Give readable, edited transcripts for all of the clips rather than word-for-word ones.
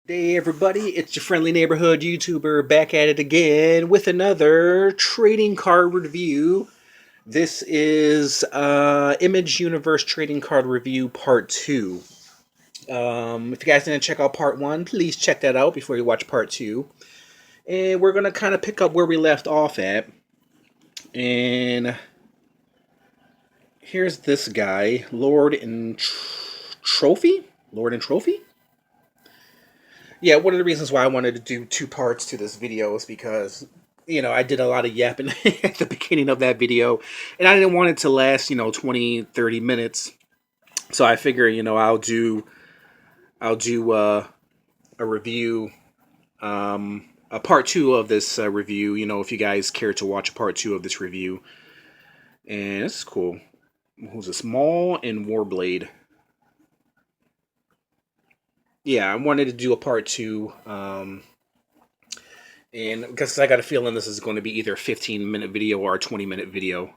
Hey everybody, it's your friendly neighborhood YouTuber back at it again with another trading card review. This is Image Universe Trading Card Review Part 2. If you guys didn't check out Part 1, please check that out before you watch Part 2. And we're going to kind of pick up where we left off at. And here's this guy, Lord and Trophy? Lord and Trophy? Yeah, one of the reasons why I wanted to do two parts to this video is because, I did a lot of yapping at the beginning of that video, and I didn't want it to last, 20, 30 minutes. So I figure, I'll do a review, a part two of this review, if you guys care to watch a part two of this review. And this is cool. Who's this? Maul and Warblade. Yeah, I wanted to do a part two, and because I got a feeling this is going to be either a 15-minute video or a 20-minute video.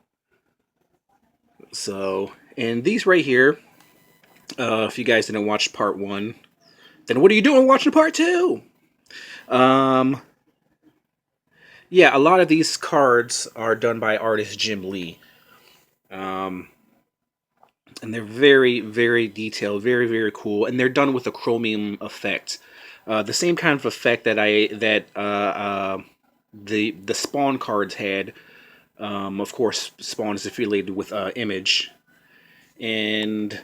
So, and these right here, if you guys didn't watch part one, then what are you doing watching part two? Yeah, a lot of these cards are done by artist Jim Lee. And they're very, very detailed, very, very cool, and they're done with a chromium effect. The same kind of effect that the Spawn cards had. Of course, Spawn is affiliated with Image, and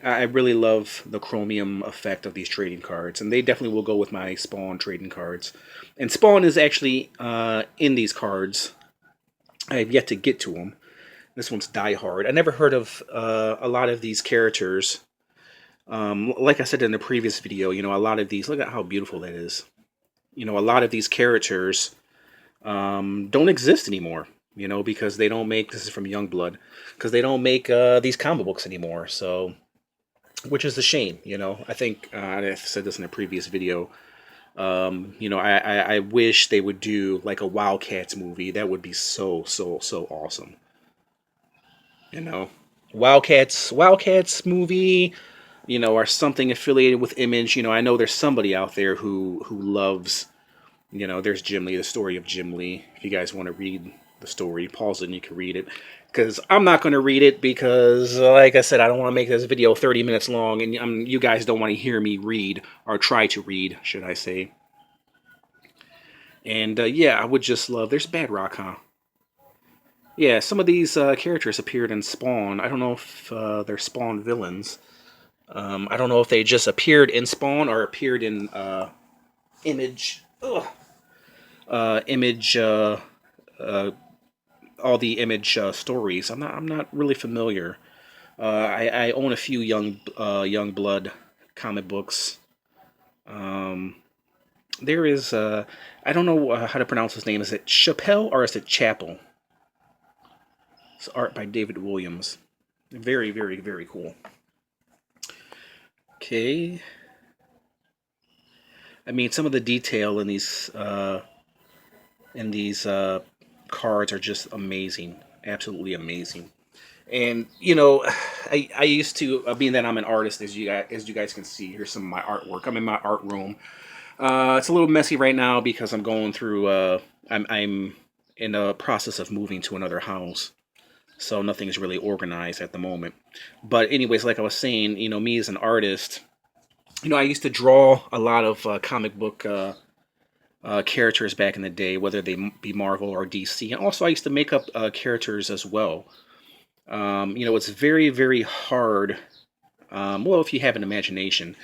I really love the chromium effect of these trading cards, and they definitely will go with my Spawn trading cards. And Spawn is actually in these cards. I have yet to get to them. This one's Die Hard. I never heard of a lot of these characters. Like I said in the previous video, a lot of these, look at how beautiful that is. A lot of these characters don't exist anymore, because they don't make, this is from Youngblood, because they don't make these comic books anymore, so, which is a shame, I think, I said this in a previous video, I wish they would do, like, a Wildcats movie. That would be so, so, so awesome. Wildcats movie, or something affiliated with Image. I know there's somebody out there who loves, there's Jim Lee, the story of Jim Lee. If you guys want to read the story, pause it and you can read it. Because I'm not going to read it because, like I said, I don't want to make this video 30 minutes long, and you guys don't want to hear me read, or try to read, should I say. And, yeah, I would just love, there's Bedrock, huh? Yeah, some of these characters appeared in Spawn. I don't know if they're Spawn villains. I don't know if they just appeared in Spawn or appeared in Image. Image. All the Image stories. I'm not really familiar. I own a few young blood comic books. There is I don't know how to pronounce his name. Is it Chappelle or is it Chapel? It's art by David Williams. Very, very, very cool. Okay. I mean, some of the detail in these cards are just amazing, absolutely amazing. And I used to, being that I'm an artist, as you guys can see, here's some of my artwork. I'm in my art room. It's a little messy right now because I'm going through. I'm in a process of moving to another house. So nothing is really organized at the moment. But anyways, like I was saying, me as an artist, I used to draw a lot of comic book characters back in the day, whether they be Marvel or DC. And also I used to make up characters as well. It's very, very hard, well, if you have an imagination.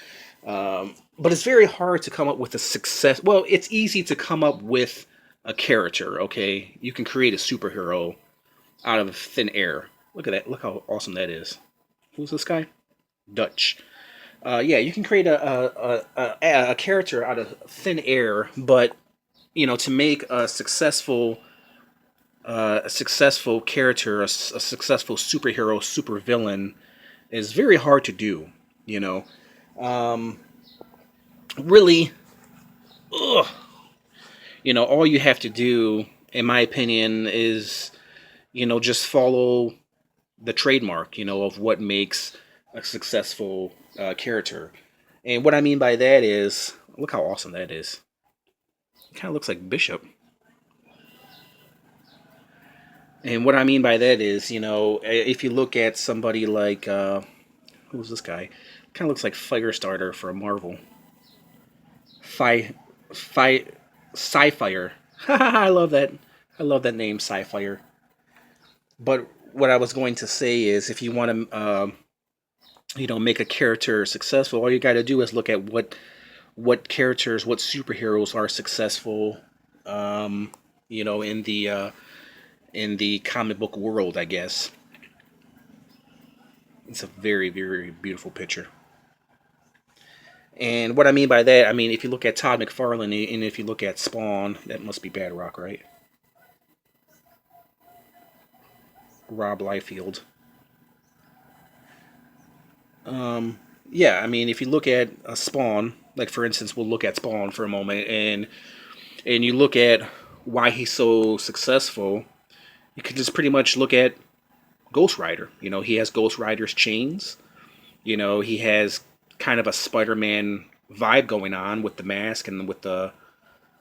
But it's very hard to come up with a success. Well, it's easy to come up with a character, okay? You can create a superhero out of thin air. Look at that. Look how awesome that is. Who's this guy? Dutch. Yeah, you can create a character out of thin air, but to make a successful character, a successful superhero, supervillain, is very hard to do. Really, ugh. All you have to do, in my opinion, is just follow the trademark, of what makes a successful character. And what I mean by that is, Look how awesome that is. It kind of looks like Bishop. And what I mean by that is, if you look at somebody like who's this guy? Kind of looks like Firestarter for Marvel. Fi, Fi, Sci-Fire. I love that. I love that name, Sci-Fire. But what I was going to say is, if you want to, make a character successful, all you got to do is look at what characters, what superheroes are successful, um, you know, in the uh, in the comic book world. I guess it's a very, very beautiful picture. And what I mean by that, I mean if you look at Todd McFarlane and if you look at Spawn, that must be Bad Rock, right? Rob Liefeld. Um, yeah, I mean if you look at Spawn, like for instance, we'll look at Spawn for a moment, and you look at why he's so successful. You can just pretty much look at Ghost Rider. He has Ghost Rider's chains. He has kind of a Spider-Man vibe going on with the mask and with the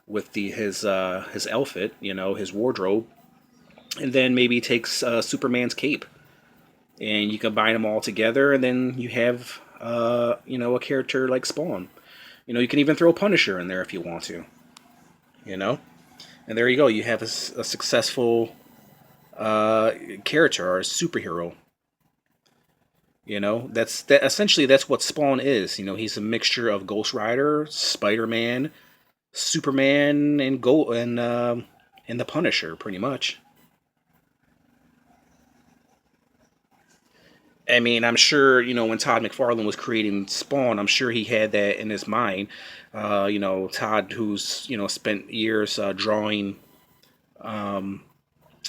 his outfit, his wardrobe, and then maybe he takes Superman's cape, and you combine them all together, and then you have a character like Spawn. You can even throw Punisher in there if you want to. You know, and there you go. You have a successful uh, character or a superhero. Essentially that's what Spawn is. He's a mixture of Ghost Rider, Spider-Man, Superman, and the Punisher, pretty much. I mean, I'm sure when Todd McFarlane was creating Spawn, I'm sure he had that in his mind. Todd, who's spent years drawing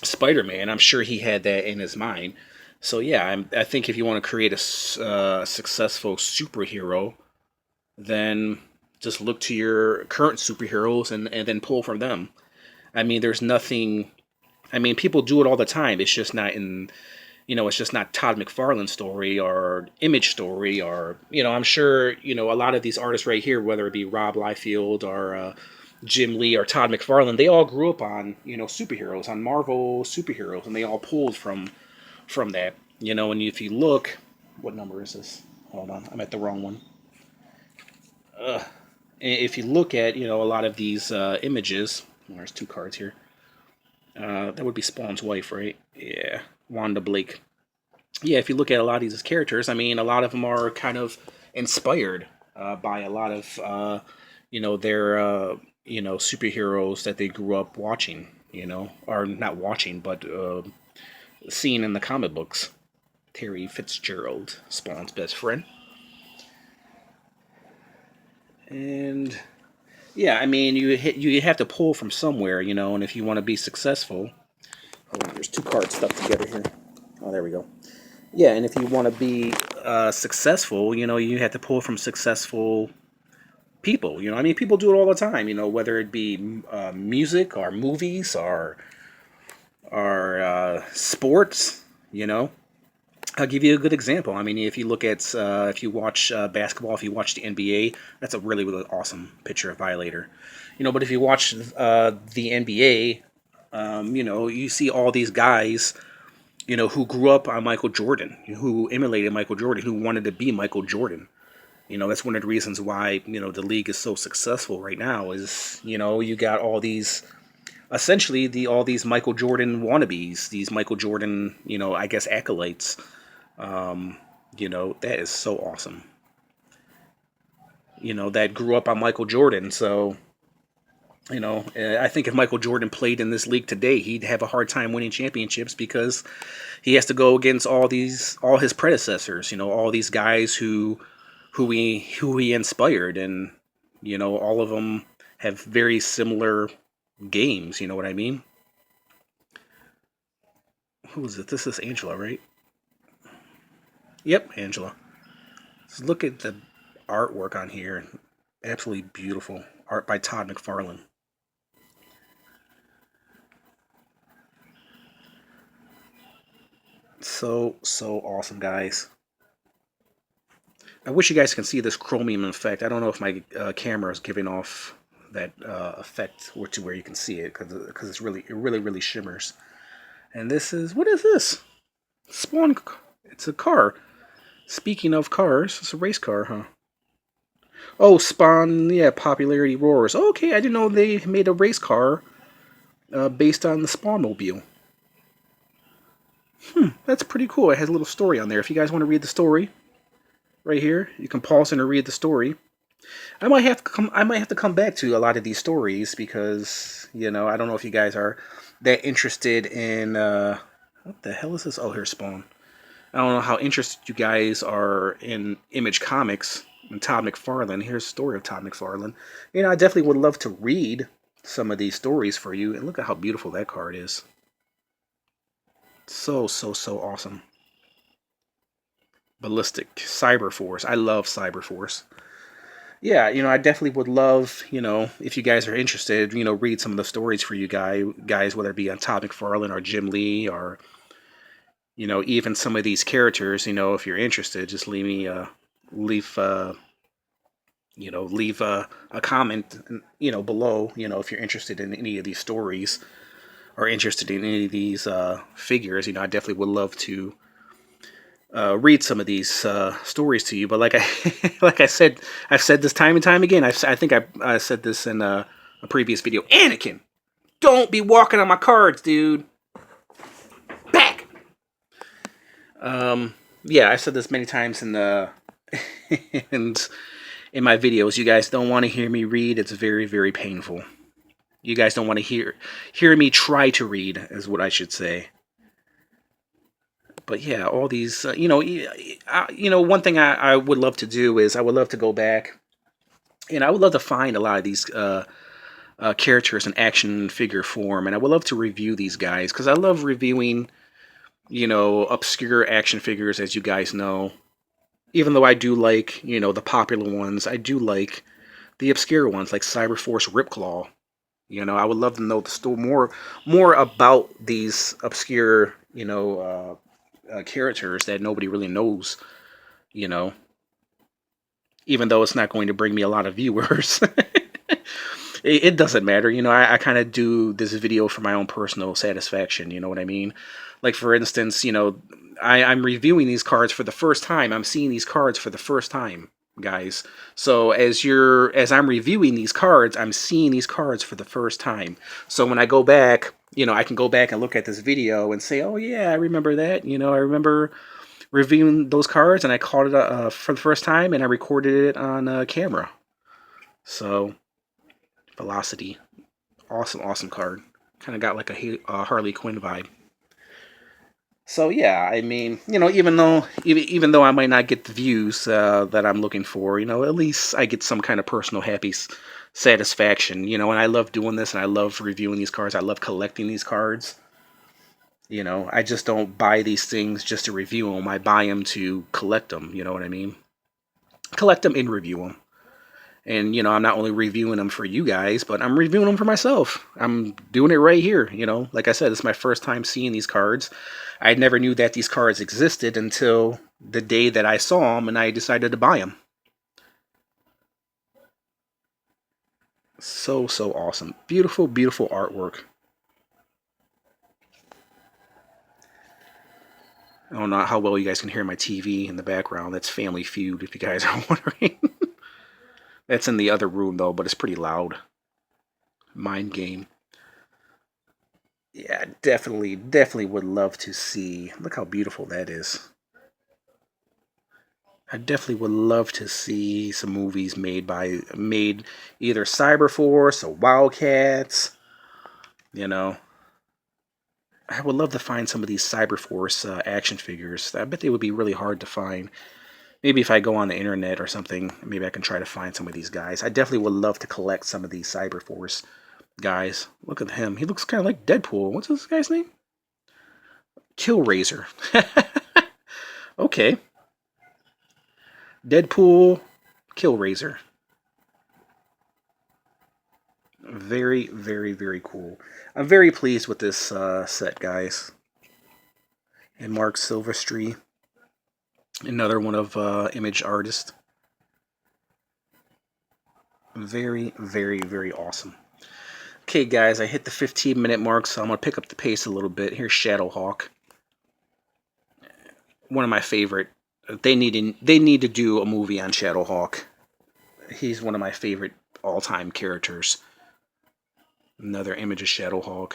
Spider-Man, I'm sure he had that in his mind. So yeah, I think if you want to create a successful superhero, then just look to your current superheroes and then pull from them. I mean, there's nothing. I mean, people do it all the time. It's just not Todd McFarlane's story or Image story or, I'm sure, a lot of these artists right here, whether it be Rob Liefeld or Jim Lee or Todd McFarlane, they all grew up on, superheroes, on Marvel superheroes, and they all pulled from that. And if you look, what number is this? Hold on, I'm at the wrong one. Ugh. If you look at, a lot of these images, well, there's two cards here. That would be Spawn's wife, right? Yeah, Wanda Blake. Yeah, if you look at a lot of these characters, I mean, a lot of them are kind of inspired by a lot of, their, superheroes that they grew up watching, or not watching, but seeing in the comic books. Terry Fitzgerald, Spawn's best friend. And yeah, I mean, you have to pull from somewhere, and if you want to be successful, hold on, there's two cards stuck together here. Oh, there we go. Yeah, and if you want to be successful, you have to pull from successful people. I mean, people do it all the time. Whether it be music or movies or sports. I'll give you a good example. I mean, if you look at if you watch basketball, if you watch the NBA, that's a really, really awesome picture of Violator. But if you watch the NBA, you see all these guys who grew up on Michael Jordan, who emulated Michael Jordan, who wanted to be Michael Jordan. That's one of the reasons why, the league is so successful right now is, you got all these, essentially, all these Michael Jordan wannabes, these Michael Jordan, I guess, acolytes. That is so awesome. That grew up on Michael Jordan. So, I think if Michael Jordan played in this league today, he'd have a hard time winning championships because he has to go against all his predecessors. All these guys who he inspired, and all of them have very similar games. You know what I mean? Who is it? This is Angela, right? Yep, Angela. Just look at the artwork on here. Absolutely beautiful art by Todd McFarlane. So awesome, guys. I wish you guys can see this chromium effect. I don't know if my camera is giving off that effect or to where you can see it because it really shimmers. And this is, what is this? Spawn. It's a car. Speaking of cars, it's a race car, huh? Oh, Spawn. Yeah, popularity roars. Okay, I didn't know they made a race car based on the Spawn mobile. That's pretty cool. It has a little story on there. If you guys want to read the story, right here, you can pause and read the story. I might have to come back to a lot of these stories because I don't know if you guys are that interested in what the hell is this? Oh, here's Spawn. I don't know how interested you guys are in Image Comics and Todd McFarlane. Here's the story of Todd McFarlane. I definitely would love to read some of these stories for you. And look at how beautiful that card is. So awesome. Ballistic Cyberforce. I love Cyberforce. Yeah, I definitely would love, if you guys are interested, read some of the stories for you guys, whether it be on Todd McFarlane or Jim Lee or, even some of these characters, if you're interested, just leave, leave a comment, below, if you're interested in any of these stories or interested in any of these figures. I definitely would love to read some of these stories to you. But like like I said, I've said this time and time again. I think I said this in a previous video. Anakin, don't be walking on my cards, dude. Back. Yeah, I've said this many times in the and in my videos. You guys don't want to hear me read. It's very painful. You guys don't want to hear me try to read, is what I should say. But yeah, all these, one thing I would love to do is I would love to go back, and I would love to find a lot of these characters in action figure form, and I would love to review these guys because I love reviewing, obscure action figures, as you guys know. Even though I do like, the popular ones, I do like the obscure ones like Cyberforce Ripclaw. I would love to know the story more about these obscure, characters that nobody really knows, even though it's not going to bring me a lot of viewers. It doesn't matter. I kind of do this video for my own personal satisfaction. You know what I mean? Like, for instance, I'm reviewing these cards for the first time. I'm seeing these cards for the first time, guys. So as I'm reviewing these cards, I'm seeing these cards for the first time. So when I go back, I can go back and look at this video and say, oh yeah, I remember that. I remember reviewing those cards, and I caught it for the first time, and I recorded it on camera. So, Velocity, awesome card. Kind of got like a Harley Quinn vibe. So yeah, I mean, even though I might not get the views that I'm looking for, at least I get some kind of personal satisfaction. And I love doing this, and I love reviewing these cards. I love collecting these cards. I just don't buy these things just to review them. I buy them to collect them. You know what I mean? Collect them and review them. And, I'm not only reviewing them for you guys, but I'm reviewing them for myself. I'm doing it right here. Like I said, it's my first time seeing these cards. I never knew that these cards existed until the day that I saw them and I decided to buy them. So awesome. Beautiful artwork. I don't know how well you guys can hear my TV in the background. That's Family Feud, if you guys are wondering. That's in the other room, though, but it's pretty loud. Mind game. Yeah, definitely would love to see. Look how beautiful that is. I definitely would love to see some movies made either Cyberforce or Wildcats. I would love to find some of these Cyberforce action figures. I bet they would be really hard to find. Maybe if I go on the internet or something, maybe I can try to find some of these guys. I definitely would love to collect some of these Cyberforce guys. Look at him. He looks kind of like Deadpool. What's this guy's name? Killraiser. Okay. Deadpool, Killraiser. Very cool. I'm very pleased with this set, guys. And Mark Silvestri. Another one of Image artist. Very, very, very awesome. Okay, guys, I hit the 15-minute mark, so I'm going to pick up the pace a little bit. Here's Shadowhawk. One of my favorite. They need to do a movie on Shadowhawk. He's one of my favorite all-time characters. Another image of Shadowhawk.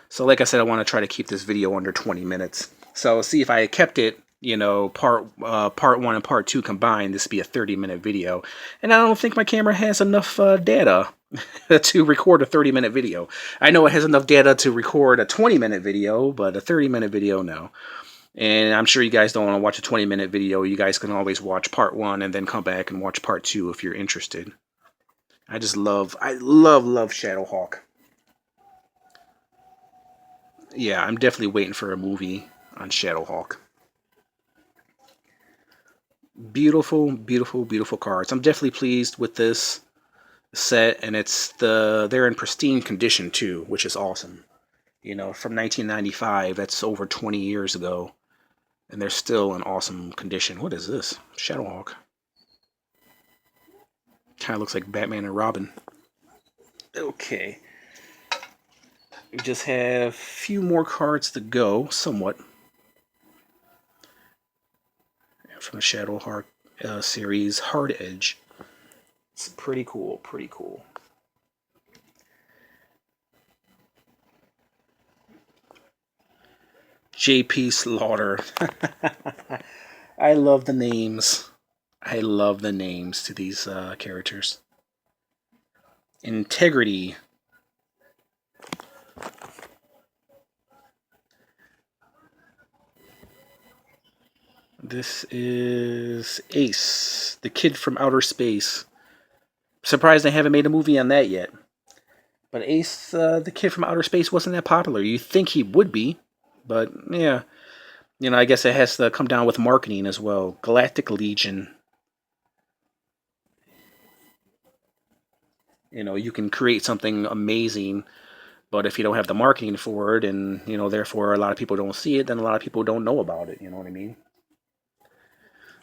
So like I said, I want to try to keep this video under 20 minutes. So see if I kept it, you know, part 1 and part 2 combined, this would be a 30-minute video. And I don't think my camera has enough data to record a 30-minute video. I know it has enough data to record a 20-minute video, but a 30-minute video, no. And I'm sure you guys don't want to watch a 20-minute video. You guys can always watch part 1 and then come back and watch part 2 if you're interested. I love Shadowhawk. Yeah, I'm definitely waiting for a movie on Shadowhawk. Beautiful, beautiful, beautiful cards. I'm definitely pleased with this set, and they're in pristine condition too, which is awesome. You know, from 1995, that's over 20 years ago, and they're still in awesome condition. What is this? Shadowhawk. Kind of looks like Batman and Robin. Okay. We just have a few more cards to go, somewhat. From the Shadowhawk series, Hard Edge. It's pretty cool, pretty cool. J.P. Slaughter. I love the names. I love the names to these characters. Integrity. This is Ace, the kid from outer space. Surprised they haven't made a movie on that yet. But Ace, the kid from outer space, wasn't that popular. You think he would be, but yeah. You know, I guess it has to come down with marketing as well. Galactic Legion. You know, you can create something amazing, but if you don't have the marketing for it, and, you know, therefore a lot of people don't see it, then a lot of people don't know about it, you know what I mean?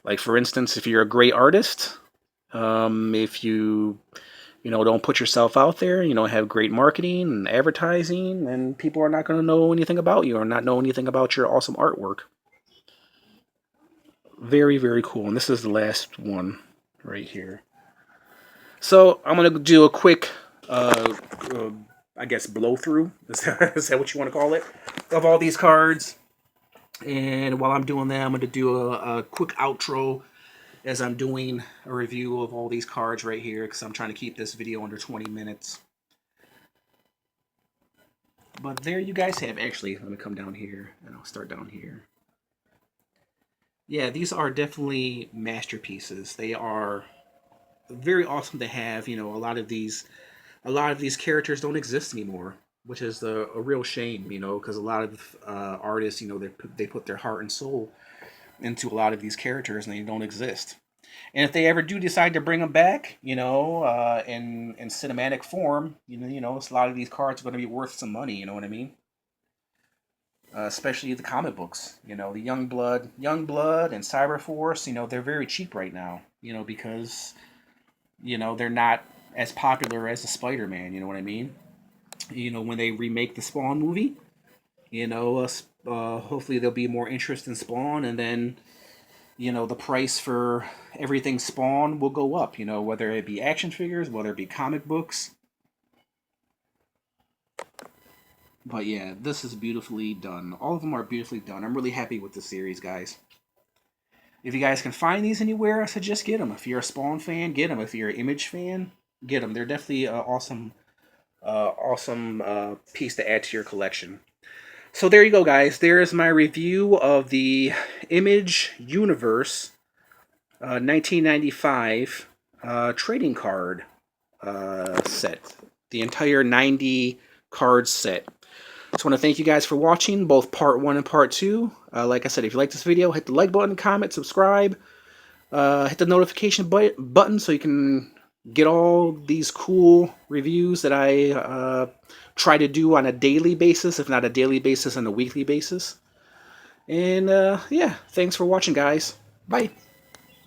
Like, for instance, if you're a great artist, if you know, don't put yourself out there, you know, have great marketing and advertising, and people are not going to know anything about you or not know anything about your awesome artwork. Very, very cool. And this is the last one right here. So I'm going to do a quick, I guess, blow through. Is that what you want to call it? Of all these cards. And while I'm doing that, I'm going to do a quick outro as I'm doing a review of all these cards right here, because I'm trying to keep this video under 20 minutes. But there you guys have, actually, let me come down here, and I'll start down here. Yeah, these are definitely masterpieces. They are very awesome to have. You know, a lot of these characters don't exist anymore, which is a real shame, you know, because a lot of artists, you know, they put their heart and soul into a lot of these characters, and they don't exist. And if they ever do decide to bring them back, you know, in cinematic form, you know, a lot of these cards are going to be worth some money. You know what I mean? Especially the comic books. You know, the Youngblood, and Cyberforce. You know, they're very cheap right now. You know, because, you know, they're not as popular as the Spider-Man. You know what I mean? You know, when they remake the Spawn movie, you know, hopefully there'll be more interest in Spawn, and then, you know, the price for everything Spawn will go up, you know, whether it be action figures, whether it be comic books. But yeah, this is beautifully done. All of them are beautifully done. I'm really happy with the series, guys. If you guys can find these anywhere, I suggest get them. If you're a Spawn fan, get them. If you're an Image fan, get them. They're definitely an awesome piece to add to your collection. So there you go, guys. There's my review of the Image Universe 1995 trading card set. The entire 90 card set. Just want to thank you guys for watching both part 1 and part 2. Like I said, if you like this video, hit the like button, comment, subscribe. Hit the notification button so you can get all these cool reviews that I try to do on a daily basis, if not a daily basis, on a weekly basis. And yeah, thanks for watching, guys. Bye.